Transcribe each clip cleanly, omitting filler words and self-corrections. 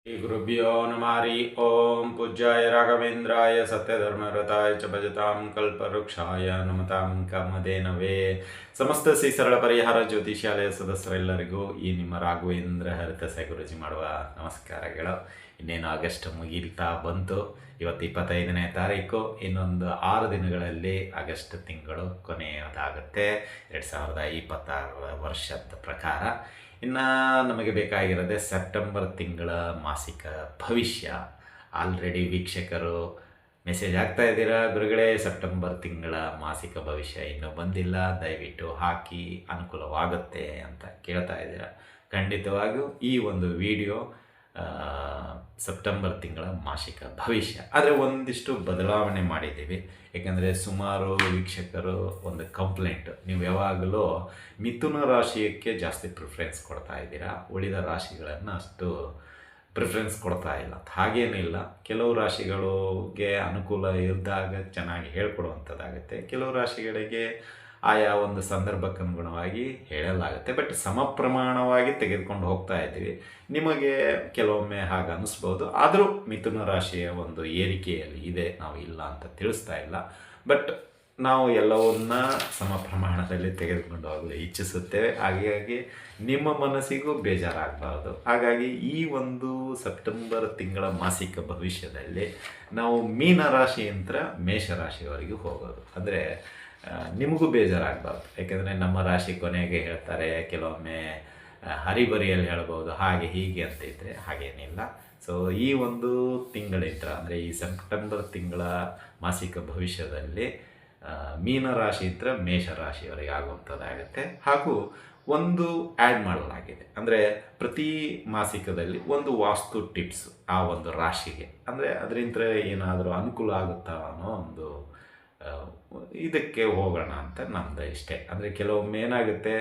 श्री गुरुभ्यो नमः हरि ओम पूज्याय राघवेंद्राय सत्यधर्मरताय च भजतां कल्पवृक्षाय नमतां ಕಾಮಧೇನವೇ ಸಮಸ್ತ ಶ್ರೀ ಸರಳ ಪರಿಹಾರ ಜ್ಯೋತಿಷ್ಯಾಲಯ ಸದಸ್ಯರೆಲ್ಲರಿಗೂ ಈ ನಿಮ್ಮ ರಾಘವೇಂದ್ರ ಹರಿತಸೆ ಗುರುಜಿ ಮಾಡುವ ನಮಸ್ಕಾರಗಳು. ಇನ್ನೇನು ಆಗಸ್ಟ್ ಮುಗಿತಾ ಬಂತು. ಇವತ್ತು 25ನೇ ತಾರೀಕು. ಇನ್ನೊಂದು 6 ದಿನಗಳಲ್ಲಿ ಆಗಸ್ಟ್ ತಿಂಗಳು ಕೊನೆಯದಾಗುತ್ತೆ 2026 ವರ್ಷದ ಪ್ರಕಾರ. ಇನ್ನು ನಮಗೆ ಬೇಕಾಗಿರೋದೆ ಸೆಪ್ಟೆಂಬರ್ ತಿಂಗಳ ಮಾಸಿಕ ಭವಿಷ್ಯ. ಆಲ್ರೆಡಿ ವೀಕ್ಷಕರು ಮೆಸೇಜ್ ಆಗ್ತಾ ಇದ್ದೀರಾ, ಗುರುಗಳೇ ಸೆಪ್ಟೆಂಬರ್ ತಿಂಗಳ ಮಾಸಿಕ ಭವಿಷ್ಯ ಇನ್ನೂ ಬಂದಿಲ್ಲ, ದಯವಿಟ್ಟು ಹಾಕಿ ಅನುಕೂಲವಾಗುತ್ತೆ ಅಂತ ಕೇಳ್ತಾ ಇದ್ದೀರಾ. ಖಂಡಿತವಾಗಿಯೂ ಈ ಒಂದು ವಿಡಿಯೋ ಸೆಪ್ಟೆಂಬರ್ ತಿಂಗಳ ಮಾಸಿಕ ಭವಿಷ್ಯ. ಆದರೆ ಒಂದಿಷ್ಟು ಬದಲಾವಣೆ ಮಾಡಿದ್ದೀವಿ. ಏಕೆಂದರೆ ಸುಮಾರು ವೀಕ್ಷಕರು ಒಂದು ಕಂಪ್ಲೇಂಟ್, ನೀವು ಯಾವಾಗಲೂ ಮಿಥುನ ರಾಶಿಯಕ್ಕೆ ಜಾಸ್ತಿ ಪ್ರಿಫರೆನ್ಸ್ ಕೊಡ್ತಾ ಇದ್ದೀರಾ, ಉಳಿದ ರಾಶಿಗಳನ್ನು ಅಷ್ಟು ಪ್ರಿಫರೆನ್ಸ್ ಕೊಡ್ತಾ ಇಲ್ಲ. ಹಾಗೇನಿಲ್ಲ, ಕೆಲವು ರಾಶಿಗಳಿಗೆ ಅನುಕೂಲ ಇದ್ದಾಗ ಚೆನ್ನಾಗಿ ಹೇಳ್ಕೊಡುವಂಥದ್ದಾಗುತ್ತೆ, ಕೆಲವು ರಾಶಿಗಳಿಗೆ ಆಯಾ ಒಂದು ಸಂದರ್ಭಕ್ಕೆ ಅನುಗುಣವಾಗಿ ಹೇಳಲಾಗುತ್ತೆ. ಬಟ್ ಸಮ ಪ್ರಮಾಣವಾಗಿ ತೆಗೆದುಕೊಂಡು ಹೋಗ್ತಾ ಇದ್ದೀವಿ. ನಿಮಗೆ ಕೆಲವೊಮ್ಮೆ ಹಾಗೆ ಅನ್ನಿಸ್ಬೋದು, ಆದರೂ ಮಿಥುನ ರಾಶಿಯ ಒಂದು ಏರಿಕೆಯಲ್ಲಿ ಇದೆ, ನಾವು ಇಲ್ಲ ಅಂತ ತಿಳಿಸ್ತಾ ಇಲ್ಲ. ಬಟ್ ನಾವು ಎಲ್ಲವನ್ನ ಸಮ ಪ್ರಮಾಣದಲ್ಲಿ ತೆಗೆದುಕೊಂಡು ಹೋಗಲು ಇಚ್ಛಿಸುತ್ತೇವೆ. ಹಾಗಾಗಿ ನಿಮ್ಮ ಮನಸ್ಸಿಗೂ ಬೇಜಾರಾಗಬಾರ್ದು. ಹಾಗಾಗಿ ಈ ಒಂದು ಸೆಪ್ಟೆಂಬರ್ ತಿಂಗಳ ಮಾಸಿಕ ಭವಿಷ್ಯದಲ್ಲಿ ನಾವು ಮೀನ ರಾಶಿಯಿಂದ ಮೇಷರಾಶಿಯವರೆಗೂ ಹೋಗೋದು. ಅಂದರೆ ನಿಮಗೂ ಬೇಜಾರಾಗಬಾರ್ದು. ಯಾಕೆಂದರೆ ನಮ್ಮ ರಾಶಿ ಕೊನೆಗೆ ಹೇಳ್ತಾರೆ, ಕೆಲವೊಮ್ಮೆ ಹರಿಬರಿಯಲ್ಲಿ ಹೇಳ್ಬೋದು, ಹಾಗೆ ಹೀಗೆ ಅಂತ ಇದ್ದರೆ ಹಾಗೇನಿಲ್ಲ. ಸೊ ಈ ಒಂದು ತಿಂಗಳಿಂದ ಅಂದರೆ ಈ ಸೆಪ್ಟೆಂಬರ್ ತಿಂಗಳ ಮಾಸಿಕ ಭವಿಷ್ಯದಲ್ಲಿ ಮೀನರಾಶಿಯಿಂದ ಮೇಷರಾಶಿಯವರೆಗೆ ಆಗುವಂಥದ್ದಾಗುತ್ತೆ. ಹಾಗೂ ಒಂದು ಆ್ಯಡ್ ಮಾಡಲಾಗಿದೆ, ಅಂದರೆ ಪ್ರತಿ ಮಾಸಿಕದಲ್ಲಿ ಒಂದು ವಾಸ್ತು ಟಿಪ್ಸ್ ಆ ಒಂದು ರಾಶಿಗೆ, ಅಂದರೆ ಅದರಿಂದ ಏನಾದರೂ ಅನುಕೂಲ ಆಗುತ್ತಾ ಅನ್ನೋ ಒಂದು ಇದಕ್ಕೆ ಹೋಗೋಣ ಅಂತ ನಮ್ಮದು ಇಷ್ಟೇ. ಅಂದರೆ ಕೆಲವೊಮ್ಮೆ ಏನಾಗುತ್ತೆ,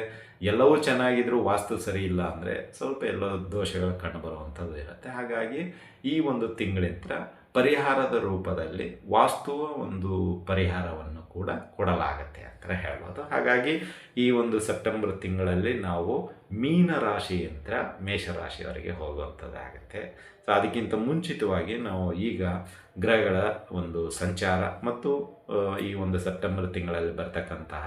ಎಲ್ಲವೂ ಚೆನ್ನಾಗಿದ್ರೂ ವಾಸ್ತು ಸರಿ ಇಲ್ಲ ಅಂದರೆ ಸ್ವಲ್ಪ ಎಲ್ಲೋ ದೋಷಗಳು ಕಂಡುಬರುವಂಥದ್ದು ಇರುತ್ತೆ. ಹಾಗಾಗಿ ಈ ಒಂದು ತಿಂಗಳಿಂದ ಪರಿಹಾರದ ರೂಪದಲ್ಲಿ ವಾಸ್ತುವ ಒಂದು ಪರಿಹಾರವನ್ನು ಕೂಡ ಕೊಡಲಾಗತ್ತೆ ಅಂತ ಹೇಳ್ಬೋದು. ಹಾಗಾಗಿ ಈ ಒಂದು ಸೆಪ್ಟೆಂಬರ್ ತಿಂಗಳಲ್ಲಿ ನಾವು ಮೀನ ರಾಶಿಯಿಂದ ಮೇಷರಾಶಿಯವರೆಗೆ ಹೋಗುವಂಥದ್ದಾಗುತ್ತೆ. ಸೊ ಅದಕ್ಕಿಂತ ಮುಂಚಿತವಾಗಿ ನಾವು ಈಗ ಗ್ರಹಗಳ ಒಂದು ಸಂಚಾರ ಮತ್ತು ಈ ಒಂದು ಸೆಪ್ಟೆಂಬರ್ ತಿಂಗಳಲ್ಲಿ ಬರ್ತಕ್ಕಂತಹ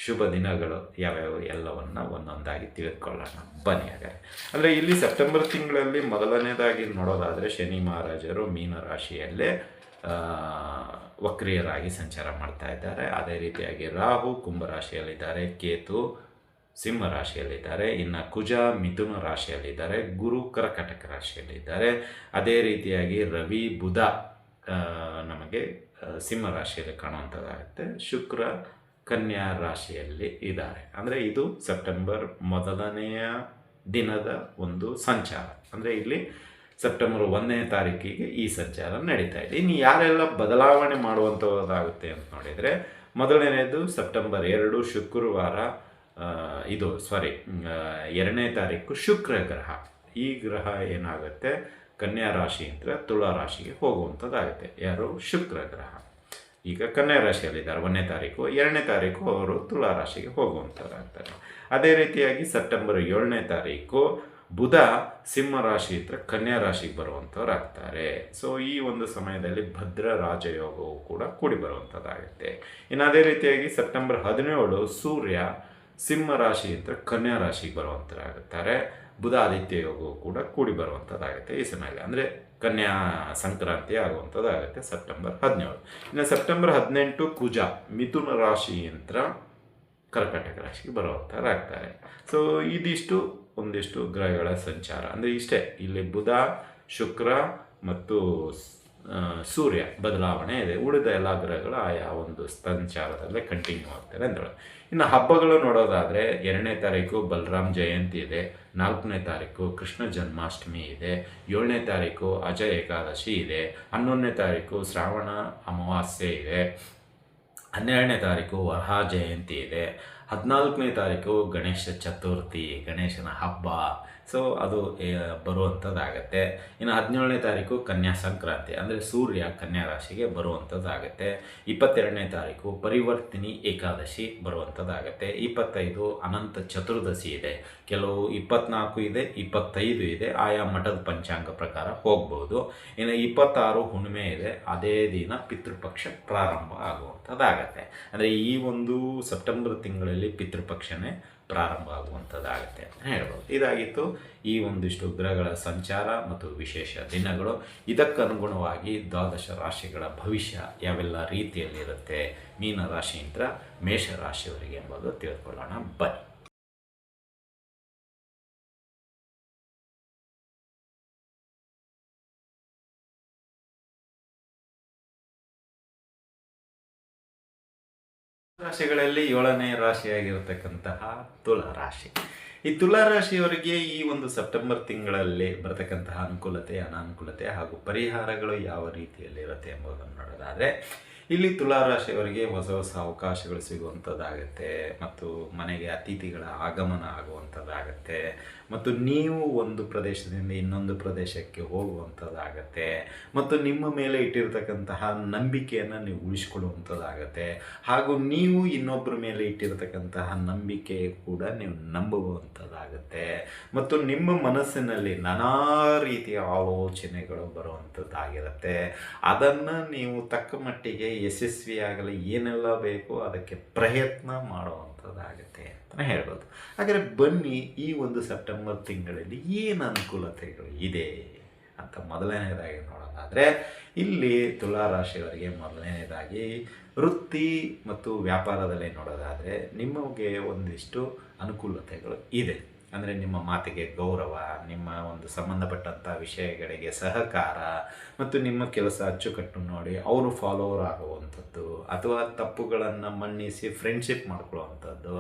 ಶುಭ ದಿನಗಳು ಯಾವ್ಯಾವ ಎಲ್ಲವನ್ನು ಒಂದೊಂದಾಗಿ ತಿಳಿದುಕೊಳ್ಳೋಣ ಬನ್ನಿ. ಹಾಗಾದರೆ ಅಂದರೆ ಇಲ್ಲಿ ಸೆಪ್ಟೆಂಬರ್ ತಿಂಗಳಲ್ಲಿ ಮೊದಲನೇದಾಗಿ ನೋಡೋದಾದರೆ ಶನಿ ಮಹಾರಾಜರು ಮೀನ ರಾಶಿಯಲ್ಲೇ ವಕ್ರಿಯರಾಗಿ ಸಂಚಾರ ಮಾಡ್ತಾ ಇದ್ದಾರೆ. ಅದೇ ರೀತಿಯಾಗಿ ರಾಹು ಕುಂಭರಾಶಿಯಲ್ಲಿದ್ದಾರೆ, ಕೇತು ಸಿಂಹ ರಾಶಿಯಲ್ಲಿದ್ದಾರೆ, ಇನ್ನು ಕುಜ ಮಿಥುನ ರಾಶಿಯಲ್ಲಿದ್ದಾರೆ, ಗುರು ಕರ್ಕಟಕ ರಾಶಿಯಲ್ಲಿದ್ದಾರೆ. ಅದೇ ರೀತಿಯಾಗಿ ರವಿ ಬುಧ ನಮಗೆ ಸಿಂಹ ರಾಶಿಯಲ್ಲಿ ಕಾಣುವಂಥದ್ದಾಗುತ್ತೆ, ಶುಕ್ರ ಕನ್ಯಾ ರಾಶಿಯಲ್ಲಿ ಇದ್ದಾರೆ. ಅಂದರೆ ಇದು ಸೆಪ್ಟೆಂಬರ್ ಮೊದಲನೆಯ ದಿನದ ಒಂದು ಸಂಚಾರ. ಅಂದರೆ ಇಲ್ಲಿ ಸೆಪ್ಟೆಂಬರ್ 1ನೇ ತಾರೀಕಿಗೆ ಈ ಸಂಚಾರ ನಡೀತಾ ಇದೆ. ಇನ್ನು ಯಾರೆಲ್ಲ ಬದಲಾವಣೆ ಮಾಡುವಂಥದ್ದಾಗುತ್ತೆ ಅಂತ ನೋಡಿದರೆ, ಮೊದಲನೇದು ಸೆಪ್ಟೆಂಬರ್ 2 ಶುಕ್ರವಾರ, 2ನೇ ತಾರೀಕು ಶುಕ್ರ ಗ್ರಹ. ಈ ಗ್ರಹ ಏನಾಗುತ್ತೆ, ಕನ್ಯಾ ರಾಶಿಯಿಂದ ತುಳಾ ರಾಶಿಗೆ ಹೋಗುವಂಥದ್ದಾಗುತ್ತೆ. ಯಾರು, ಶುಕ್ರ ಗ್ರಹ ಈಗ ಕನ್ಯಾ ರಾಶಿಯಲ್ಲಿದ್ದಾರೆ 1ನೇ ತಾರೀಕು, 2ನೇ ತಾರೀಕು ಅವರು ತುಳಾ ರಾಶಿಗೆ ಹೋಗುವಂಥದ್ದಾಗ್ತಾರೆ. ಅದೇ ರೀತಿಯಾಗಿ ಸೆಪ್ಟೆಂಬರ್ 7ನೇ ತಾರೀಕು ಬುಧ ಸಿಂಹ ರಾಶಿಯಿಂದ ಕನ್ಯಾ ರಾಶಿಗೆ ಬರುವಂಥವ್ರು ಆಗ್ತಾರೆ. ಸೊ ಈ ಒಂದು ಸಮಯದಲ್ಲಿ ಭದ್ರ ರಾಜಯೋಗವು ಕೂಡ ಕೂಡಿ ಬರುವಂಥದ್ದಾಗುತ್ತೆ. ಇನ್ನು ಅದೇ ರೀತಿಯಾಗಿ ಸೆಪ್ಟೆಂಬರ್ 17 ಸೂರ್ಯ ಸಿಂಹ ರಾಶಿಯಿಂದ ಕನ್ಯಾ ರಾಶಿಗೆ ಬರುವಂಥದ್ದಾಗುತ್ತಾರೆ. ಬುಧ ಆದಿತ್ಯ ಯೋಗವು ಕೂಡ ಕೂಡಿ ಬರುವಂಥದ್ದಾಗುತ್ತೆ ಈ ಸಮಯದಲ್ಲಿ. ಅಂದರೆ ಕನ್ಯಾ ಸಂಕ್ರಾಂತಿ ಆಗುವಂಥದ್ದಾಗುತ್ತೆ ಸೆಪ್ಟೆಂಬರ್ 17. ಇನ್ನು ಸೆಪ್ಟೆಂಬರ್ 18 ಕುಜ ಮಿಥುನ ರಾಶಿಯಿಂದ ಕರ್ಕಟಕ ರಾಶಿಗೆ ಬರುವಂಥದ್ದಾಗ್ತಾರೆ. ಸೊ ಇದಿಷ್ಟು ಒಂದಿಷ್ಟು ಗ್ರಹಗಳ ಸಂಚಾರ. ಅಂದರೆ ಇಷ್ಟೇ, ಇಲ್ಲಿ ಬುಧ ಶುಕ್ರ ಮತ್ತು ಸೂರ್ಯ ಬದಲಾವಣೆ ಇದೆ. ಉಳಿದ ಎಲ್ಲ ಗ್ರಹಗಳು ಆಯಾ ಒಂದು ಸಂಚಾರದಲ್ಲೇ ಕಂಟಿನ್ಯೂ ಆಗ್ತಾರೆ ಅಂತೇಳಿ. ಇನ್ನು ಹಬ್ಬಗಳು ನೋಡೋದಾದರೆ 2ನೇ ತಾರೀಕು ಬಲರಾಮ್ ಜಯಂತಿ ಇದೆ, 4ನೇ ತಾರೀಕು ಕೃಷ್ಣ ಜನ್ಮಾಷ್ಟಮಿ ಇದೆ, 7ನೇ ತಾರೀಕು ಅಜಯ ಏಕಾದಶಿ ಇದೆ, 11ನೇ ತಾರೀಕು ಶ್ರಾವಣ ಅಮಾವಾಸ್ಯೆ ಇದೆ, 12ನೇ ತಾರೀಕು ವರಹ ಜಯಂತಿ ಇದೆ, 14ನೇ ತಾರೀಕು ಗಣೇಶ ಚತುರ್ಥಿ, ಗಣೇಶನ ಹಬ್ಬ ಸೊ ಅದು ಬರುವಂಥದ್ದಾಗತ್ತೆ. ಇನ್ನು 17ನೇ ತಾರೀಕು ಕನ್ಯಾ ಸಂಕ್ರಾಂತಿ, ಅಂದರೆ ಸೂರ್ಯ ಕನ್ಯಾ ರಾಶಿಗೆ ಬರುವಂಥದ್ದಾಗತ್ತೆ. 22ನೇ ತಾರೀಕು ಪರಿವರ್ತಿನಿ ಏಕಾದಶಿ ಬರುವಂಥದ್ದಾಗತ್ತೆ. 25 ಅನಂತ ಚತುರ್ದಶಿ ಇದೆ, ಕೆಲವು 24 ಇದೆ, 25 ಇದೆ, ಆಯಾ ಮಠದ ಪಂಚಾಂಗ ಪ್ರಕಾರ ಹೋಗ್ಬೋದು. ಇನ್ನು 26 ಹುಣ್ಣಿಮೆ ಇದೆ, ಅದೇ ದಿನ ಪಿತೃಪಕ್ಷ ಪ್ರಾರಂಭ ಆಗುವಂಥದ್ದಾಗತ್ತೆ. ಅಂದರೆ ಈ ಒಂದು ಸೆಪ್ಟೆಂಬರ್ ತಿಂಗಳಲ್ಲಿ ಪಿತೃಪಕ್ಷನೇ ಪ್ರಾರಂಭ ಆಗುವಂಥದ್ದಾಗುತ್ತೆ ಅಂತ ಹೇಳ್ಬೋದು. ಇದಾಗಿತ್ತು ಈ ಒಂದಿಷ್ಟು ಗ್ರಹಗಳ ಸಂಚಾರ ಮತ್ತು ವಿಶೇಷ ದಿನಗಳು. ಇದಕ್ಕನುಗುಣವಾಗಿ ದ್ವಾದಶ ರಾಶಿಗಳ ಭವಿಷ್ಯ ಯಾವೆಲ್ಲ ರೀತಿಯಲ್ಲಿರುತ್ತೆ ಮೀನ ರಾಶಿಯಿಂದ ಮೇಷ ರಾಶಿಯವರಿಗೆ ಎಂಬುದು ತಿಳ್ಕೊಳ್ಳೋಣ ಬನ್ನಿ. ರಾಶಿಗಳಲ್ಲಿ 7ನೇ ರಾಶಿಯಾಗಿರತಕ್ಕಂತಹ ತುಲಾ ರಾಶಿ. ಈ ತುಲಾ ರಾಶಿಯವರಿಗೆ ಈ ಒಂದು ಸೆಪ್ಟೆಂಬರ್ ತಿಂಗಳಲ್ಲಿ ಬರತಕ್ಕಂತಹ ಅನುಕೂಲತೆ, ಅನಾನುಕೂಲತೆ ಹಾಗೂ ಪರಿಹಾರಗಳು ಯಾವ ರೀತಿಯಲ್ಲಿ ಇರುತ್ತೆ ಎಂಬುದನ್ನು ನೋಡೋದಾದರೆ, ಇಲ್ಲಿ ತುಲಾ ರಾಶಿಯವರಿಗೆ ಹೊಸ ಹೊಸ ಅವಕಾಶಗಳು ಸಿಗುವಂಥದ್ದಾಗತ್ತೆ ಮತ್ತು ಮನೆಗೆ ಅತಿಥಿಗಳ ಆಗಮನ ಆಗುವಂಥದ್ದಾಗತ್ತೆ ಮತ್ತು ನೀವು ಒಂದು ಪ್ರದೇಶದಿಂದ ಇನ್ನೊಂದು ಪ್ರದೇಶಕ್ಕೆ ಹೋಗುವಂಥದ್ದಾಗತ್ತೆ ಮತ್ತು ನಿಮ್ಮ ಮೇಲೆ ಇಟ್ಟಿರ್ತಕ್ಕಂತಹ ನಂಬಿಕೆಯನ್ನು ನೀವು ಉಳಿಸ್ಕೊಳ್ಳುವಂಥದ್ದಾಗತ್ತೆ ಹಾಗೂ ನೀವು ಇನ್ನೊಬ್ಬರ ಮೇಲೆ ಇಟ್ಟಿರ್ತಕ್ಕಂತಹ ನಂಬಿಕೆ ಕೂಡ ನೀವು ನಂಬುವಂಥದ್ದಾಗತ್ತೆ ಮತ್ತು ನಿಮ್ಮ ಮನಸ್ಸಿನಲ್ಲಿ ನಾನಾ ರೀತಿಯ ಆಲೋಚನೆಗಳು ಬರುವಂಥದ್ದಾಗಿರುತ್ತೆ. ಅದನ್ನು ನೀವು ತಕ್ಕ ಮಟ್ಟಿಗೆ ಯಶಸ್ವಿಯಾಗಲು ಏನೆಲ್ಲ ಬೇಕೋ ಅದಕ್ಕೆ ಪ್ರಯತ್ನ ಮಾಡುವಂಥದ್ದಾಗುತ್ತೆ ಅಂತಲೇ ಹೇಳ್ಬೋದು. ಹಾಗಾದರೆ ಬನ್ನಿ, ಈ ಒಂದು ಸೆಪ್ಟೆಂಬರ್ ತಿಂಗಳಲ್ಲಿ ಏನು ಅನುಕೂಲತೆಗಳು ಇದೆ ಅಂತ ಮೊದಲನೇದಾಗಿ ನೋಡೋದಾದರೆ, ಇಲ್ಲಿ ತುಲಾ ರಾಶಿಯವರಿಗೆ ಮೊದಲನೇದಾಗಿ ವೃತ್ತಿ ಮತ್ತು ವ್ಯಾಪಾರದಲ್ಲಿ ನೋಡೋದಾದರೆ ನಿಮಗೆ ಒಂದಿಷ್ಟು ಅನುಕೂಲತೆಗಳು ಇದೆ. ಅಂದರೆ ನಿಮ್ಮ ಮಾತಿಗೆ ಗೌರವ, ನಿಮ್ಮ ಒಂದು ಸಂಬಂಧಪಟ್ಟಂಥ ವಿಷಯಗಳಿಗೆ ಸಹಕಾರ ಮತ್ತು ನಿಮ್ಮ ಕೆಲಸ ಅಚ್ಚುಕಟ್ಟು ನೋಡಿ ಅವರು ಫಾಲೋವರ್ ಆಗುವಂಥದ್ದು ಅಥವಾ ತಪ್ಪುಗಳನ್ನು ಮನ್ನಿಸಿ ಫ್ರೆಂಡ್ಶಿಪ್ ಮಾಡ್ಕೊಳ್ಳುವಂಥದ್ದು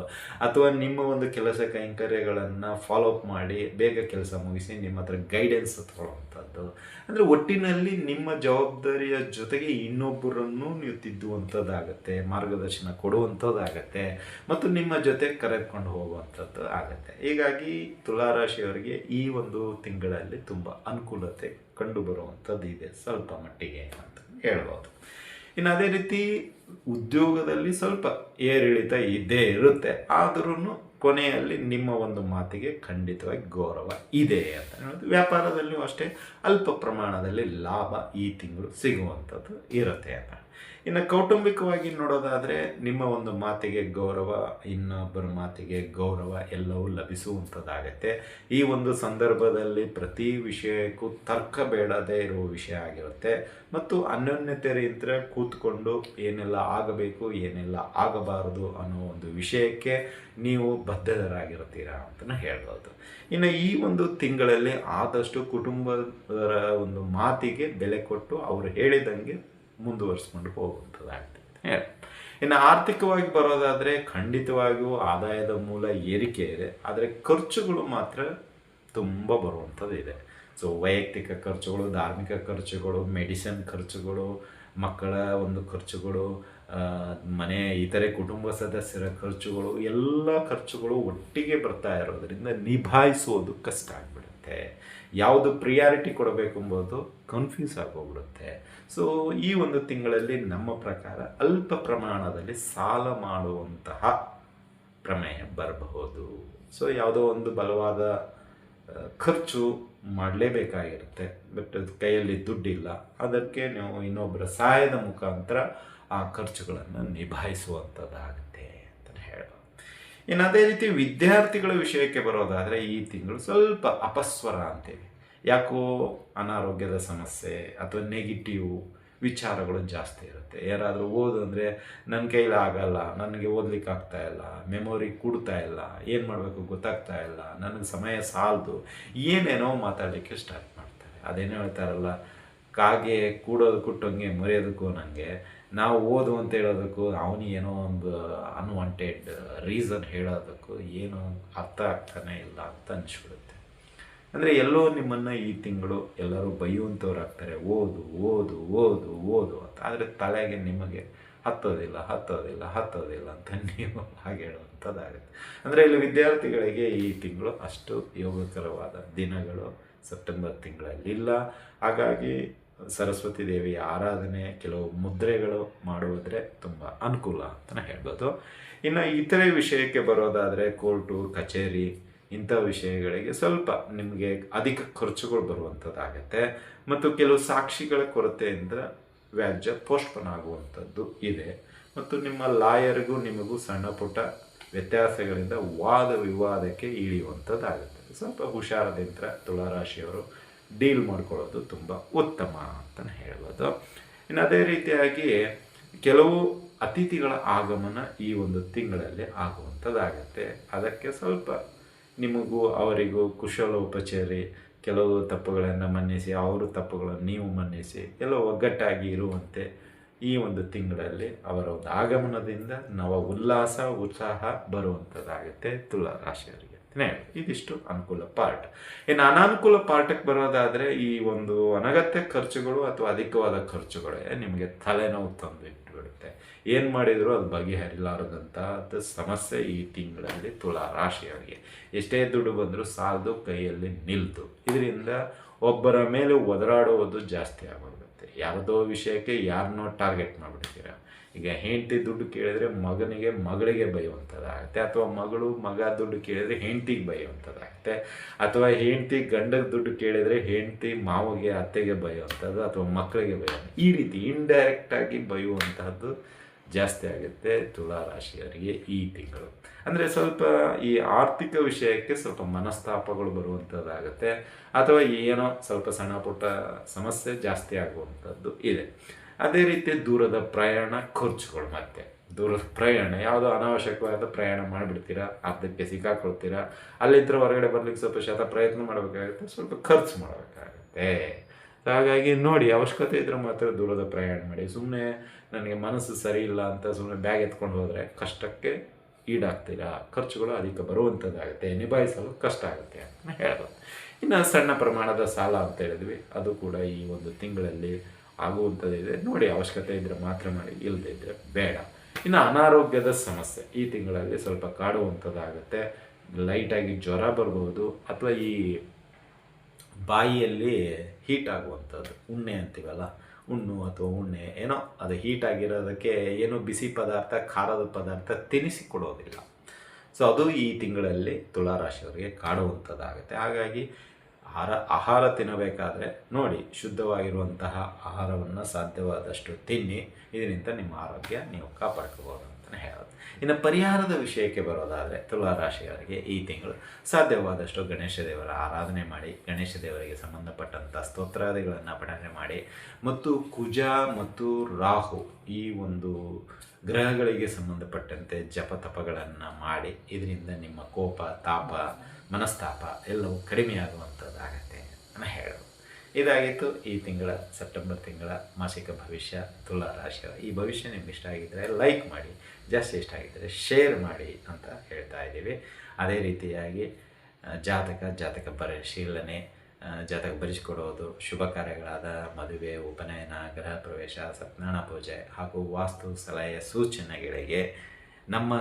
ಅಥವಾ ನಿಮ್ಮ ಒಂದು ಕೆಲಸ ಕೈಂಕರ್ಯಗಳನ್ನು ಫಾಲೋಅಪ್ ಮಾಡಿ ಬೇಗ ಕೆಲಸ ಮುಗಿಸಿ ನಿಮ್ಮ ಹತ್ರ ಗೈಡೆನ್ಸ್ ತಗೊಳ್ಳುವಂಥದ್ದು. ಅಂದರೆ ಒಟ್ಟಿನಲ್ಲಿ ನಿಮ್ಮ ಜವಾಬ್ದಾರಿಯ ಜೊತೆಗೆ ಇನ್ನೊಬ್ಬರನ್ನು ನೀವು ತಿದ್ದುವಂಥದ್ದಾಗತ್ತೆ, ಮಾರ್ಗದರ್ಶನ ಕೊಡುವಂಥದ್ದಾಗತ್ತೆ ಮತ್ತು ನಿಮ್ಮ ಜೊತೆ ಕರೆದುಕೊಂಡು ಹೋಗುವಂಥದ್ದು ಆಗುತ್ತೆ. ಹೀಗಾಗಿ ತುಲಾರಾಶಿಯವರಿಗೆ ಈ ಒಂದು ತಿಂಗಳಲ್ಲಿ ತುಂಬ ಅನುಕೂಲತೆ ಕಂಡು ಬರುವಂಥದ್ದು ಇದೆ ಸ್ವಲ್ಪ ಮಟ್ಟಿಗೆ ಅಂತ ಹೇಳ್ಬೋದು. ಇನ್ನು ಅದೇ ರೀತಿ ಉದ್ಯೋಗದಲ್ಲಿ ಸ್ವಲ್ಪ ಏರಿಳಿತ ಇದ್ದೇ ಇರುತ್ತೆ, ಆದ್ರೂ ಕೊನೆಯಲ್ಲಿ ನಿಮ್ಮ ಒಂದು ಮಾತಿಗೆ ಖಂಡಿತವಾಗಿ ಗೌರವ ಇದೆ ಅಂತ ಹೇಳೋದು. ವ್ಯಾಪಾರದಲ್ಲಿಯೂ ಅಷ್ಟೇ ಅಲ್ಪ ಪ್ರಮಾಣದಲ್ಲಿ ಲಾಭ ಈ ತಿಂಗಳು ಸಿಗುವಂಥದ್ದು ಇರುತ್ತೆ ಅಂತ. ಇನ್ನು ಕೌಟುಂಬಿಕವಾಗಿ ನೋಡೋದಾದರೆ ನಿಮ್ಮ ಒಂದು ಮಾತಿಗೆ ಗೌರವ, ಇನ್ನೊಬ್ಬರ ಮಾತಿಗೆ ಗೌರವ ಎಲ್ಲವೂ ಲಭಿಸುವಂಥದ್ದಾಗತ್ತೆ. ಈ ಒಂದು ಸಂದರ್ಭದಲ್ಲಿ ಪ್ರತಿ ವಿಷಯಕ್ಕೂ ತರ್ಕ ಬೇಡದೇ ಇರುವ ವಿಷಯ ಆಗಿರುತ್ತೆ ಮತ್ತು ಅನ್ಯೋನ್ಯತೆಯಿಂದ ಕೂತ್ಕೊಂಡು ಏನೆಲ್ಲ ಆಗಬೇಕು ಏನೆಲ್ಲ ಆಗಬಾರದು ಅನ್ನೋ ಒಂದು ವಿಷಯಕ್ಕೆ ನೀವು ಬದ್ಧರಾಗಿರ್ತೀರಾ ಅಂತಲೇ ಹೇಳ್ಬೋದು. ಇನ್ನು ಈ ಒಂದು ತಿಂಗಳಲ್ಲಿ ಆದಷ್ಟು ಕುಟುಂಬದ ಒಂದು ಮಾತಿಗೆ ಬೆಲೆ ಕೊಟ್ಟು ಅವರು ಹೇಳಿದಂಗೆ ಮುಂದುವರಿಸ್ಕೊಂಡು ಹೋಗುವಂಥದ್ದಾಗ್ತದೆ. ಇನ್ನು ಆರ್ಥಿಕವಾಗಿ ಬರೋದಾದರೆ ಖಂಡಿತವಾಗಿಯೂ ಆದಾಯದ ಮೂಲ ಏರಿಕೆ ಇದೆ, ಆದರೆ ಖರ್ಚುಗಳು ಮಾತ್ರ ತುಂಬ ಬರುವಂಥದ್ದು ಇದೆ. ಸೊ ವೈಯಕ್ತಿಕ ಖರ್ಚುಗಳು, ಧಾರ್ಮಿಕ ಖರ್ಚುಗಳು, ಮೆಡಿಸಿನ್ ಖರ್ಚುಗಳು, ಮಕ್ಕಳ ಒಂದು ಖರ್ಚುಗಳು, ಮನೆ ಇತರೆ ಕುಟುಂಬ ಸದಸ್ಯರ ಖರ್ಚುಗಳು, ಎಲ್ಲ ಖರ್ಚುಗಳು ಒಟ್ಟಿಗೆ ಬರ್ತಾ ಇರೋದರಿಂದ ನಿಭಾಯಿಸೋದು ಕಷ್ಟ ಆಗಿಬಿಡುತ್ತೆ. ಯಾವುದು ಪ್ರಿಯಾರಿಟಿ ಕೊಡಬೇಕೆಂಬುದು ಕನ್ಫ್ಯೂಸ್ ಆಗೋಗ್ಬಿಡುತ್ತೆ. ಸೊ ಈ ಒಂದು ತಿಂಗಳಲ್ಲಿ ನಮ್ಮ ಪ್ರಕಾರ ಅಲ್ಪ ಪ್ರಮಾಣದಲ್ಲಿ ಸಾಲ ಮಾಡುವಂತಹ ಪ್ರಮೇಯ ಬರಬಹುದು. ಸೊ ಯಾವುದೋ ಒಂದು ಬಲವಾದ ಖರ್ಚು ಮಾಡಲೇಬೇಕಾಗಿರುತ್ತೆ, ಬಟ್ ಕೈಯಲ್ಲಿ ದುಡ್ಡಿಲ್ಲ, ಅದಕ್ಕೆ ನೀವು ಇನ್ನೊಬ್ಬರ ಸಹಾಯದ ಮುಖಾಂತರ ಆ ಖರ್ಚುಗಳನ್ನು ನಿಭಾಯಿಸುವಂಥದ್ದಾಗುತ್ತೆ ಅಂತ ಹೇಳ್ಬೋದು. ಇನ್ನು ಅದೇ ರೀತಿ ವಿದ್ಯಾರ್ಥಿಗಳ ವಿಷಯಕ್ಕೆ ಬರೋದಾದರೆ ಈ ತಿಂಗಳು ಸ್ವಲ್ಪ ಅಪಸ್ವರ ಅಂತೇಳಿ, ಯಾಕೋ ಅನಾರೋಗ್ಯದ ಸಮಸ್ಯೆ ಅಥವಾ ನೆಗೆಟಿವ್ ವಿಚಾರಗಳು ಜಾಸ್ತಿ ಇರುತ್ತೆ. ಯಾರಾದರೂ ಓದು ಅಂದರೆ ನನ್ನ ಕೈಲಿ ಆಗಲ್ಲ, ನನಗೆ ಓದಲಿಕ್ಕೆ ಆಗ್ತಾ ಇಲ್ಲ, ಮೆಮೊರಿ ಕೂಡ್ತಾ ಇಲ್ಲ, ಏನು ಮಾಡಬೇಕು ಗೊತ್ತಾಗ್ತಾ ಇಲ್ಲ, ನನಗೆ ಸಮಯ ಸಾಲದು, ಏನೇನೋ ಮಾತಾಡಲಿಕ್ಕೆ ಸ್ಟಾರ್ಟ್ ಮಾಡ್ತಾರೆ. ಅದೇನೋ ಹೇಳ್ತಾರಲ್ಲ, ಕಾಗೆ ಕೂಡೋದು ಕುಟ್ಟಂಗೆ ಮರೆಯೋದಕ್ಕೂ ನನಗೆ, ನಾವು ಓದು ಅಂತ ಹೇಳೋದಕ್ಕೂ ಅವನಿಗೇನೋ ಒಂದು ಅನ್ವಾಂಟೆಡ್ ರೀಸನ್ ಹೇಳೋದಕ್ಕೂ ಏನೋ ಅರ್ಥ ಆಗ್ತಾನೆ ಇಲ್ಲ ಅಂತ ಅನಿಸ್ಬಿಡುತ್ತೆ. ಅಂದರೆ ಎಲ್ಲೋ ನಿಮ್ಮನ್ನು ಈ ತಿಂಗಳು ಎಲ್ಲರೂ ಬೈಯುವಂಥವ್ರು ಆಗ್ತಾರೆ, ಓದು ಓದು ಓದು ಓದು ಅಂತ. ಆದರೆ ತಲೆಗೆ ನಿಮಗೆ ಹತ್ತೋದಿಲ್ಲ ಅಂತ ನೀವು ಹಾಗೆ ಹೇಳುವಂಥದ್ದಾಗುತ್ತೆ. ಅಂದರೆ ಇಲ್ಲಿ ವಿದ್ಯಾರ್ಥಿಗಳಿಗೆ ಈ ತಿಂಗಳು ಅಷ್ಟು ಯೋಗಕರವಾದ ದಿನಗಳು ಸೆಪ್ಟೆಂಬರ್ ತಿಂಗಳಲ್ಲಿಲ್ಲ. ಹಾಗಾಗಿ ಸರಸ್ವತಿ ದೇವಿಯ ಆರಾಧನೆ, ಕೆಲವು ಮುದ್ರೆಗಳು ಮಾಡುವುದ್ರೆ ತುಂಬ ಅನುಕೂಲ ಅಂತಲೇ ಹೇಳ್ಬೋದು. ಇನ್ನು ಇತರೆ ವಿಷಯಕ್ಕೆ ಬರೋದಾದರೆ ಕೋರ್ಟು ಕಚೇರಿ ಇಂಥ ವಿಷಯಗಳಿಗೆ ಸ್ವಲ್ಪ ನಿಮಗೆ ಅಧಿಕ ಖರ್ಚುಗಳು ಬರುವಂಥದ್ದಾಗತ್ತೆ. ಮತ್ತು ಕೆಲವು ಸಾಕ್ಷಿಗಳ ಕೊರತೆಯಿಂದ ವ್ಯಾಜ್ಯ ಪೋಸ್ಟ್ಪೋನ್ ಆಗುವಂಥದ್ದು ಇದೆ. ಮತ್ತು ನಿಮ್ಮ ಲಾಯರ್ಗೂ ನಿಮಗೂ ಸಣ್ಣ ಪುಟ್ಟ ವ್ಯತ್ಯಾಸಗಳಿಂದ ವಾದ ವಿವಾದಕ್ಕೆ ಇಳಿಯುವಂಥದ್ದಾಗುತ್ತೆ. ಸ್ವಲ್ಪ ಹುಷಾರದಿಂದ ತುಲಾರಾಶಿಯವರು ಡೀಲ್ ಮಾಡ್ಕೊಳ್ಳೋದು ತುಂಬ ಉತ್ತಮ ಅಂತಲೇ ಹೇಳ್ಬೋದು. ಇನ್ನು ಅದೇ ರೀತಿಯಾಗಿ ಕೆಲವು ಅತಿಥಿಗಳ ಆಗಮನ ಈ ಒಂದು ತಿಂಗಳಲ್ಲಿ ಆಗುವಂಥದ್ದಾಗತ್ತೆ. ಅದಕ್ಕೆ ಸ್ವಲ್ಪ ನಿಮಗೂ ಅವರಿಗೂ ಕುಶಲೋಪಚಾರಿ, ಕೆಲವು ತಪ್ಪುಗಳನ್ನು ಮನ್ನಿಸಿ, ಅವರು ತಪ್ಪುಗಳನ್ನು ನೀವು ಮನ್ನಿಸಿ, ಎಲ್ಲ ಒಗ್ಗಟ್ಟಾಗಿ ಇರುವಂತೆ ಈ ಒಂದು ತಿಂಗಳಲ್ಲಿ ಅವರ ಒಂದು ಆಗಮನದಿಂದ ನವ ಉಲ್ಲಾಸ ಉತ್ಸಾಹ ಬರುವಂಥದ್ದಾಗುತ್ತೆ ತುಲಾ ರಾಶಿಯವರಿಗೆ. ಇದಿಷ್ಟು ಅನುಕೂಲ ಪಾರ್ಟ್. ಇನ್ನು ಅನಾನುಕೂಲ ಪಾರ್ಟಕ್ಕೆ ಬರೋದಾದರೆ ಈ ಒಂದು ಅನಗತ್ಯ ಖರ್ಚುಗಳು ಅಥವಾ ಅಧಿಕವಾದ ಖರ್ಚುಗಳೇ ನಿಮಗೆ ತಲೆನೋವು ತಂದು ಇಟ್ಟುಬಿಡುತ್ತೆ. ಏನು ಮಾಡಿದರೂ ಅದು ಬಗೆಹರಿಲಾರದಂಥ ಸಮಸ್ಯೆ ಈ ತಿಂಗಳಲ್ಲಿ ತುಲಾ ರಾಶಿಯವರಿಗೆ. ಎಷ್ಟೇ ದುಡ್ಡು ಬಂದರೂ ಸಾಲದು, ಕೈಯಲ್ಲಿ ನಿಲ್ತು. ಇದರಿಂದ ಒಬ್ಬರ ಮೇಲೆ ಒದರಾಡುವುದು ಜಾಸ್ತಿ ಆಗೋಗುತ್ತೆ. ಯಾವುದೋ ವಿಷಯಕ್ಕೆ ಯಾರನ್ನೋ ಟಾರ್ಗೆಟ್ ಮಾಡಿಬಿಡ್ತೀರ. ಈಗ ಹೆಂಡತಿ ದುಡ್ಡು ಕೇಳಿದರೆ ಮಗಳಿಗೆ ಬೈಯುವಂಥದ್ದಾಗುತ್ತೆ, ಅಥವಾ ಮಗ ದುಡ್ಡು ಕೇಳಿದರೆ ಹೆಂಡತಿಗೆ ಬೈಯುವಂಥದ್ದಾಗುತ್ತೆ, ಅಥವಾ ಹೆಂಡತಿ ಗಂಡಗೆ ದುಡ್ಡು ಕೇಳಿದರೆ ಹೆಂಡತಿ ಮಾವಗೆ ಅತ್ತೆಗೆ ಬೈಯುವಂಥದ್ದು, ಅಥವಾ ಮಕ್ಕಳಿಗೆ ಬೈಯುವಂಥ, ಈ ರೀತಿ ಇಂಡೈರೆಕ್ಟಾಗಿ ಬೈಯುವಂತಹದ್ದು ಜಾಸ್ತಿ ಆಗುತ್ತೆ ತುಲಾ ರಾಶಿಯವರಿಗೆ ಈ ತಿಂಗಳು. ಅಂದರೆ ಸ್ವಲ್ಪ ಈ ಆರ್ಥಿಕ ವಿಷಯಕ್ಕೆ ಸ್ವಲ್ಪ ಮನಸ್ತಾಪಗಳು ಬರುವಂಥದ್ದಾಗುತ್ತೆ, ಅಥವಾ ಏನೋ ಸ್ವಲ್ಪ ಸಣ್ಣ ಪುಟ್ಟ ಸಮಸ್ಯೆ ಜಾಸ್ತಿ ಆಗುವಂಥದ್ದು ಇದೆ. ಅದೇ ರೀತಿ ದೂರದ ಪ್ರಯಾಣ ಖರ್ಚುಗಳು, ಮತ್ತೆ ದೂರದ ಪ್ರಯಾಣ ಯಾವುದೋ ಅನಾವಶ್ಯಕವಾದ ಪ್ರಯಾಣ ಮಾಡಿಬಿಡ್ತೀರಾ, ಅರ್ಧಕ್ಕೆ ಸಿಕ್ಕಾಕೊಳ್ತೀರಾ, ಅಲ್ಲಿದ್ದರೆ ಹೊರಗಡೆ ಬರ್ಲಿಕ್ಕೆ ಸ್ವಲ್ಪ ಪ್ರಯತ್ನ ಮಾಡಬೇಕಾಗುತ್ತೆ, ಸ್ವಲ್ಪ ಖರ್ಚು ಮಾಡಬೇಕಾಗುತ್ತೆ. ಹಾಗಾಗಿ ನೋಡಿ, ಅವಶ್ಯಕತೆ ಇದ್ದರೆ ಮಾತ್ರ ದೂರದ ಪ್ರಯಾಣ ಮಾಡಿ. ಸುಮ್ಮನೆ ನನಗೆ ಮನಸ್ಸು ಸರಿ ಇಲ್ಲ ಅಂತ ಸುಮ್ಮನೆ ಬ್ಯಾಗ್ ಎತ್ಕೊಂಡು ಹೋದರೆ ಕಷ್ಟಕ್ಕೆ ಈಡಾಗ್ತೀರಾ, ಖರ್ಚುಗಳು ಅಧಿಕ ಬರುವಂಥದ್ದಾಗುತ್ತೆ, ನಿಭಾಯಿಸಲು ಕಷ್ಟ ಆಗುತ್ತೆ ಅಂತ ಹೇಳ್ಬೋದು. ಇನ್ನು ಸಣ್ಣ ಪ್ರಮಾಣದ ಸಾಲ ಅಂತ ಹೇಳಿದ್ವಿ, ಅದು ಕೂಡ ಈ ಒಂದು ತಿಂಗಳಲ್ಲಿ ಆಗುವಂಥದ್ದಿದೆ. ನೋಡಿ, ಅವಶ್ಯಕತೆ ಇದ್ದರೆ ಮಾತ್ರ ಮಾಡಿ, ಇಲ್ಲದೇ ಇದ್ದರೆ ಬೇಡ. ಇನ್ನು ಅನಾರೋಗ್ಯದ ಸಮಸ್ಯೆ ಈ ತಿಂಗಳಲ್ಲಿ ಸ್ವಲ್ಪ ಕಾಡುವಂಥದ್ದಾಗುತ್ತೆ. ಲೈಟಾಗಿ ಜ್ವರ ಬರ್ಬೋದು, ಅಥವಾ ಈ ಬಾಯಿಯಲ್ಲಿ ಹೀಟ್ ಆಗುವಂಥದ್ದು, ಉಣ್ಣೆ ಅಂತೀವಲ್ಲ, ಹುಣ್ಣು ಅಥವಾ ಉಣ್ಣೆ, ಏನೋ ಅದು ಹೀಟ್ ಆಗಿರೋದಕ್ಕೆ ಏನೋ ಬಿಸಿ ಪದಾರ್ಥ, ಖಾರದ ಪದಾರ್ಥ ತಿನ್ನಿಸಿಕೊಡೋದಿಲ್ಲ. ಸೊ ಅದು ಈ ತಿಂಗಳಲ್ಲಿ ತುಲಾರಾಶಿಯವರಿಗೆ ಕಾಡುವಂಥದ್ದಾಗುತ್ತೆ. ಹಾಗಾಗಿ ಆಹಾರ ತಿನ್ನಬೇಕಾದ್ರೆ ನೋಡಿ, ಶುದ್ಧವಾಗಿರುವಂತಹ ಆಹಾರವನ್ನು ಸಾಧ್ಯವಾದಷ್ಟು ತಿನ್ನಿ. ಇದರಿಂದ ನಿಮ್ಮ ಆರೋಗ್ಯ ನೀವು ಕಾಪಾಡ್ಕೋಬೋದು ಅಂತಲೇ ಹೇಳೋದು. ಇನ್ನು ಪರಿಹಾರದ ವಿಷಯಕ್ಕೆ ಬರೋದಾದರೆ ತುಲಾರಾಶಿಯವರಿಗೆ ಈ ತಿಂಗಳು ಸಾಧ್ಯವಾದಷ್ಟು ಗಣೇಶ ದೇವರ ಆರಾಧನೆ ಮಾಡಿ, ಗಣೇಶ ದೇವರಿಗೆ ಸಂಬಂಧಪಟ್ಟಂಥ ಸ್ತೋತ್ರಾದಿಗಳನ್ನು ಪಠನೆ ಮಾಡಿ, ಮತ್ತು ಕುಜ ಮತ್ತು ರಾಹು ಈ ಒಂದು ಗ್ರಹಗಳಿಗೆ ಸಂಬಂಧಪಟ್ಟಂತೆ ಜಪತಪಗಳನ್ನು ಮಾಡಿ. ಇದರಿಂದ ನಿಮ್ಮ ಕೋಪ, ತಾಪ, ಮನಸ್ತಾಪ ಎಲ್ಲವೂ ಕಡಿಮೆಯಾಗುವಂಥದ್ದಾಗತ್ತೆ ಅಂತ ಹೇಳೋದು. ಇದಾಗಿತ್ತು ಈ ತಿಂಗಳ ಸೆಪ್ಟೆಂಬರ್ ತಿಂಗಳ ಮಾಸಿಕ ಭವಿಷ್ಯ ತುಲಾ ರಾಶಿಯ. ಈ ಭವಿಷ್ಯ ನಿಮ್ಗೆ ಇಷ್ಟ ಆಗಿದ್ದರೆ ಲೈಕ್ ಮಾಡಿ, ಜಾಸ್ತಿ ಇಷ್ಟ ಆಗಿದ್ದರೆ ಶೇರ್ ಮಾಡಿ ಅಂತ ಹೇಳ್ತಾ ಇದ್ದೀವಿ. ಅದೇ ರೀತಿಯಾಗಿ ಜಾತಕ ಪರಿಶೀಲನೆ, ಜಾತಕ ಬರೆಸಿಕೊಡೋದು, ಶುಭ ಕಾರ್ಯಗಳಾದ ಮದುವೆ, ಉಪನಯನ, ಗೃಹ ಪ್ರವೇಶ, ಸತ್ಯನಾರಾಯಣ ಪೂಜೆ ಹಾಗೂ ವಾಸ್ತು ಸಲಹೆಯ ಸೂಚನೆಗಳಿಗೆ ನಮ್ಮ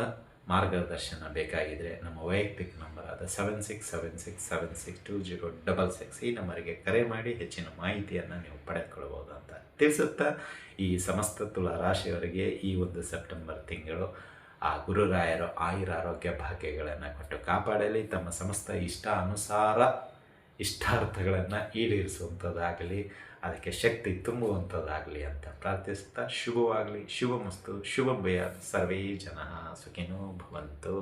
ಮಾರ್ಗದರ್ಶನ ಬೇಕಾಗಿದ್ದರೆ ನಮ್ಮ ವೈಯಕ್ತಿಕ ನಂಬರ್ ಆದ 7676762066 ಈ ನಂಬರಿಗೆ ಕರೆ ಮಾಡಿ ಹೆಚ್ಚಿನ ಮಾಹಿತಿಯನ್ನು ನೀವು ಪಡೆದುಕೊಳ್ಳಬಹುದು ಅಂತ ತಿಳಿಸುತ್ತಾ, ಈ ಸಮಸ್ತ ತುಲಾ ರಾಶಿಯವರಿಗೆ ಈ ಒಂದು ಸೆಪ್ಟೆಂಬರ್ ತಿಂಗಳು ಆ ಗುರುರಾಯರು ಆಯುರಾರೋಗ್ಯ ಭಾಗ್ಯಗಳನ್ನು ಕೊಟ್ಟು ಕಾಪಾಡಲಿ, ತಮ್ಮ ಸಮಸ್ತ ಇಷ್ಟಾರ್ಥಗಳನ್ನು ಈಡೇರಿಸುವಂಥದ್ದಾಗಲಿ, ಅದಕ್ಕೆ ಶಕ್ತಿ ತುಂಬುವಂಥದ್ದಾಗಲಿ ಅಂತ ಪ್ರಾರ್ಥಿಸ್ತಾ, ಶುಭವಾಗಲಿ, ಶುಭಮಸ್ತು, ಶುಭಂ ಭೂಯಾತ್, ಸರ್ವೇ ಜನಃ ಸುಖಿನೋ ಭವಂತು.